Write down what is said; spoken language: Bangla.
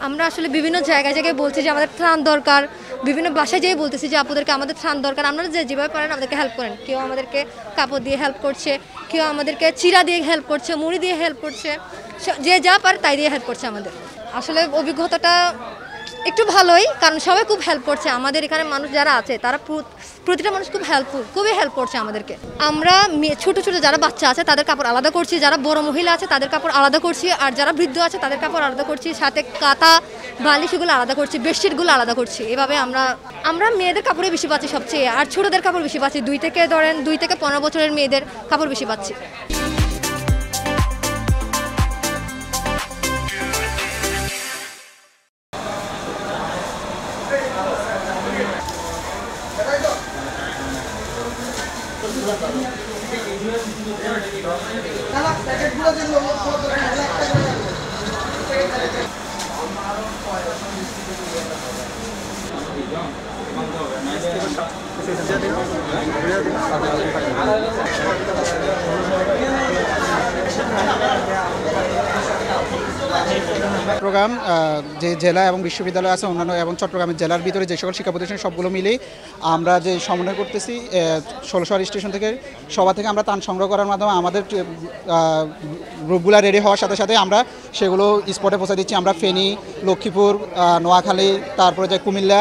আমরা আসলে বিভিন্ন জায়গায় জায়গায় বলছি যে আমাদের ত্রাণ দরকার, বিভিন্ন বাসায় যেয়ে বলতেছি যে আপুদেরকে আমাদের ত্রাণ দরকার, আপনারা যেভাবে পারেন আমাদেরকে হেল্প করেন। কেউ আমাদেরকে কাপড় দিয়ে হেল্প করছে, কেউ আমাদেরকে চিরা দিয়ে হেল্প করছে, মুড়ি দিয়ে হেল্প করছে, যে যা পারে তাই দিয়ে হেল্প করছে আমাদের। আসলে অভিজ্ঞতাটা একটু ভালোই, কারণ সবাই খুব হেল্প করছে। আমাদের এখানে মানুষ যারা আছে তারা প্রতিটা মানুষ খুব হেল্পফুল, খুবই হেল্প করছে আমাদেরকে। আমরা ছোট ছোট যারা বাচ্চা আছে তাদের কাপড় আলাদা করছি, যারা বড় মহিলা আছে তাদের কাপড় আলাদা করছি, আর যারা বৃদ্ধ আছে তাদের কাপড় আলাদা করছি, সাথে কাঁথা বালিশগুলো আলাদা করছি, বেডশিটগুলো আলাদা করছি। এভাবে আমরা মেয়েদের কাপড়ে বেশি পাচ্ছি সবচেয়ে, আর ছোটদের কাপড় বেশি পাচ্ছি। 2 থেকে 15 বছরের মেয়েদের কাপড় বেশি পাচ্ছি। চট্টগ্রাম যে জেলা এবং বিশ্ববিদ্যালয় আছে অন্যান্য এবং চট্টগ্রামের জেলার ভিতরে যে সকল শিক্ষা প্রতিষ্ঠান সবগুলো মিলেই আমরা যে সমন্বয় করতেছি 16 স্টেশন থেকে সভা থেকে আমরা ত্রাণ সংগ্রহ করার মাধ্যমে আমাদের গ্রুপগুলো রেডি হওয়ার সাথে সাথে আমরা সেগুলো স্পটে পৌঁছে দিচ্ছি। আমরা ফেনী, লক্ষ্মীপুর, নোয়াখালী, তারপরে যে কুমিল্লা